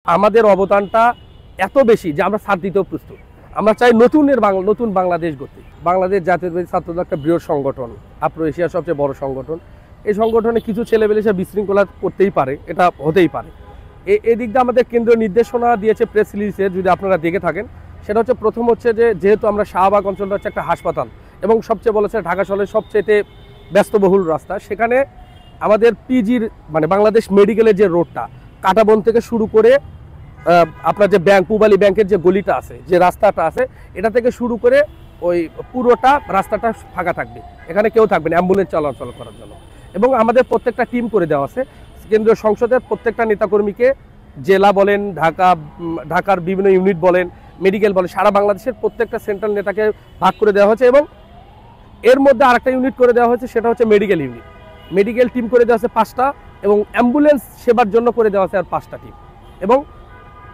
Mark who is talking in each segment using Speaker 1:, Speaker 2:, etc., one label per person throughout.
Speaker 1: আমাদের অবদানটা এত বেশি যে আমরা ছাড় দিতেও প্রস্তুত। আমরা চাই নতুন বাংলাদেশ গড়তে। বাংলাদেশ জাতীয়তাবাদী ছাত্রদল একটা বৃহৎ সংগঠন, আফ্রো এশিয়ার সবচেয়ে বড় সংগঠন। এই সংগঠনে কিছু ছেলেবেলে সে বিশৃঙ্খলা করতেই পারে, এটা হতেই পারে। এদিক দিয়ে আমাদের কেন্দ্রীয় নির্দেশনা দিয়েছে প্রেস রিলিজে, যদি আপনারা দেখে থাকেন। সেটা হচ্ছে, প্রথম হচ্ছে যে যেহেতু আমরা শাহবাগ অঞ্চলটা হচ্ছে একটা হাসপাতাল এবং সবচেয়ে বলেছে ঢাকা শহরের সবচেয়ে ব্যস্তবহুল রাস্তা, সেখানে আমাদের পিজির মানে বাংলাদেশ মেডিকেলের যে রোডটা কাটাবন থেকে শুরু করে আপনার যে ব্যাংক পূবালী ব্যাংকের যে গলিটা আছে, যে রাস্তাটা আছে, এটা থেকে শুরু করে ওই পুরোটা রাস্তাটা ফাঁকা থাকবে, এখানে কেউ থাকবে না অ্যাম্বুলেন্স চলাচল করার জন্য। এবং আমাদের প্রত্যেকটা টিম করে দেওয়া আছে কেন্দ্রীয় সংসদের প্রত্যেকটা নেতাকর্মীকে, জেলা বলেন, ঢাকার বিভিন্ন ইউনিট বলেন, মেডিকেল বলেন, সারা বাংলাদেশের প্রত্যেকটা সেন্ট্রাল নেতাকে ভাগ করে দেওয়া হয়েছে। এবং এর মধ্যে আরেকটা ইউনিট করে দেওয়া হয়েছে, সেটা হচ্ছে মেডিকেল ইউনিট। মেডিকেল টিম করে দেওয়া আছে 5টা এবং অ্যাম্বুলেন্স সেবার জন্য করে দেওয়া আছে আর 5টা টিম। এবং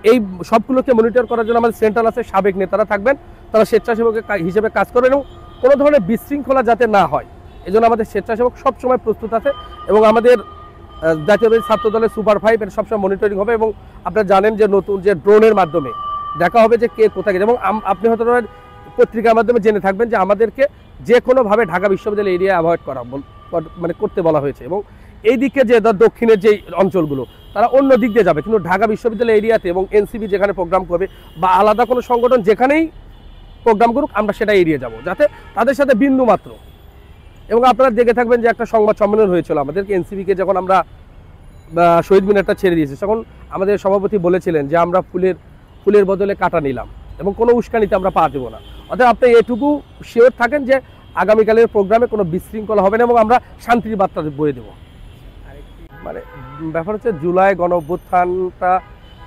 Speaker 1: এই সবগুলোকে মনিটর করার জন্য আমাদের সেন্ট্রাল আছে, সাবেক নেতারা থাকবেন, তারা স্বেচ্ছাসেবক হিসেবে কাজ করবেন এবং কোনো ধরনের বিশৃঙ্খলা যাতে না হয় এজন্য আমাদের স্বেচ্ছাসেবক সবসময় প্রস্তুত আছে। এবং আমাদের জাতীয়তাবাদী ছাত্র দলের সুপার 5 এর সবসময় মনিটরিং হবে। এবং আপনারা জানেন যে নতুন যে ড্রোনের মাধ্যমে দেখা হবে যে কে কোথায় গেছে। এবং আপনি হয়তো পত্রিকার মাধ্যমে জেনে থাকবেন যে আমাদেরকে যে কোনোভাবে ঢাকা বিশ্ববিদ্যালয় এরিয়া অ্যাভয়েড করা মানে করতে বলা হয়েছে। এবং এই দিকে যে দক্ষিণের যে অঞ্চলগুলো তারা অন্য দিক দিয়ে যাবে, কিন্তু ঢাকা বিশ্ববিদ্যালয় এরিয়াতে এবং এনসিবি যেখানে প্রোগ্রাম করবে বা আলাদা কোনো সংগঠন যেখানেই প্রোগ্রাম করুক আমরা সেটা এড়িয়ে যাব, যাতে তাদের সাথে বিন্দু মাত্র। এবং আপনারা দেখে থাকবেন যে একটা সংবাদ সম্মেলন হয়েছিল আমাদেরকে এনসিবিকে, যখন আমরা শহীদ মিনারটা ছেড়ে দিয়েছি, তখন আমাদের সভাপতি বলেছিলেন যে আমরা ফুলের বদলে কাঁটা নিলাম এবং কোনো উস্কানিতে আমরা পা দেবো না। অর্থাৎ আপনি এটুকু শিওর থাকেন যে আগামীকালের প্রোগ্রামে কোনো বিশৃঙ্খলা হবে না এবং আমরা শান্তির বার্তা বয়ে দেবো। মানে ব্যাপার হচ্ছে, জুলাই গণ অভ্যুত্থানটা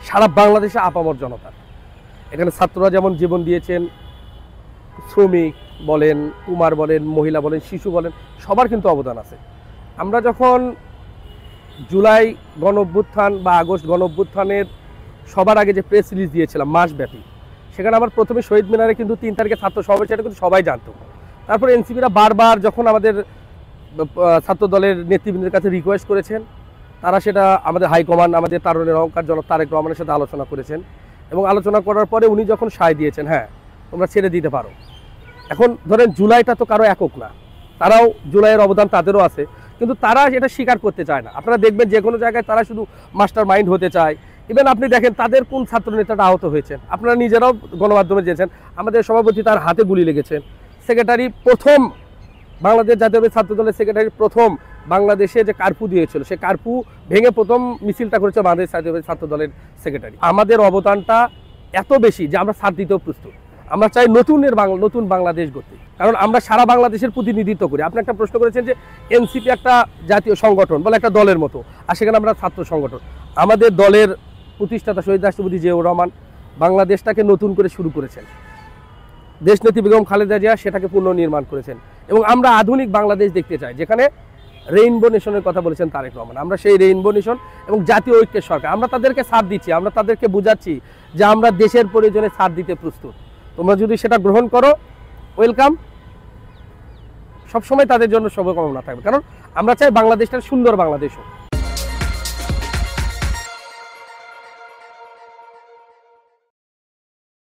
Speaker 1: সারা বাংলাদেশে আপামর জনতার। এখানে ছাত্ররা যেমন জীবন দিয়েছেন, শ্রমিক বলেন, কুমার বলেন, মহিলা বলেন, শিশু বলেন, সবার কিন্তু অবদান আছে। আমরা যখন জুলাই গণ অভ্যুত্থান বা আগস্ট গণ অভ্যুত্থানের সবার আগে যে প্রেস রিলিজ দিয়েছিলাম মাসব্যাপী, সেখানে আমার প্রথমে শহীদ মিনারে কিন্তু 3 তারিখে ছাত্র সমাবেশ, সেটা কিন্তু সবাই জানতো। তারপরে এনসিপিরা বারবার যখন আমাদের ছাত্র দলের নেতৃবৃন্দের কাছে রিকোয়েস্ট করেছেন, তারা সেটা আমাদের হাইকমান্ড, আমাদের তারুণের অহংকার জনক তারেক রহমানের সাথে আলোচনা করেছেন এবং আলোচনা করার পরে উনি যখন সায় দিয়েছেন, হ্যাঁ তোমরা ছেড়ে দিতে পারো। এখন ধরেন জুলাইটা তো কারো একক না, তারাও জুলাইয়ের অবদান তাদেরও আছে, কিন্তু তারা এটা স্বীকার করতে চায় না। আপনারা দেখবেন যে কোনো জায়গায় তারা শুধু মাস্টার মাইন্ড হতে চায়। ইভেন আপনি দেখেন তাদের কোন ছাত্র নেতাটা আহত হয়েছেন, আপনারা নিজেরাও গণমাধ্যমে দিয়েছেন, আমাদের সভাপতি তার হাতে গুলি লেগেছেন, সেক্রেটারি প্রথম বাংলাদেশ জাতীয়তাবাদী ছাত্র দলের সেক্রেটারি প্রথম বাংলাদেশে যে কারফিউ দিয়েছিল, সে কারফিউ ভেঙে প্রথম মিছিলটা করেছে বাংলাদেশ জাতীয়তাবাদী ছাত্র দলের সেক্রেটারি। আমাদের অবদানটা এত বেশি যে আমরা ছাড় দিতেও প্রস্তুত। আমরা চাই নতুন বাংলাদেশ গড়তে, কারণ আমরা সারা বাংলাদেশের প্রতিনিধিত্ব করি। আপনি একটা প্রশ্ন করেছেন যে এনসিপি একটা জাতীয় সংগঠন বলে একটা দলের মতো, আর সেখানে আমরা ছাত্র সংগঠন। আমাদের দলের প্রতিষ্ঠাতা শহীদ রাষ্ট্রপতি জিয়াউর রহমান বাংলাদেশটাকে নতুন করে শুরু করেছেন, দেশনেত্রী বেগম খালেদা জিয়া সেটাকে পুনর্নির্মাণ করেছেন। এবং আমরা আধুনিক বাংলাদেশ দেখতে চাই, যেখানে রেইনবো নেশনের কথা বলেছেন তারেক রহমান। আমরা সেই রেইনবো নেশন এবং জাতীয় ঐক্যের সরকার, আমরা তাদেরকে সাথ দিচ্ছি, আমরা তাদেরকে বুঝাচ্ছি যে আমরা দেশের প্রয়োজনে সাথ দিতে প্রস্তুত। তোমরা যদি সেটা গ্রহণ করো, ওয়েলকাম। সবসময় তাদের জন্য শুভকামনা থাকবে, কারণ আমরা চাই বাংলাদেশটা সুন্দর বাংলাদেশ হোক।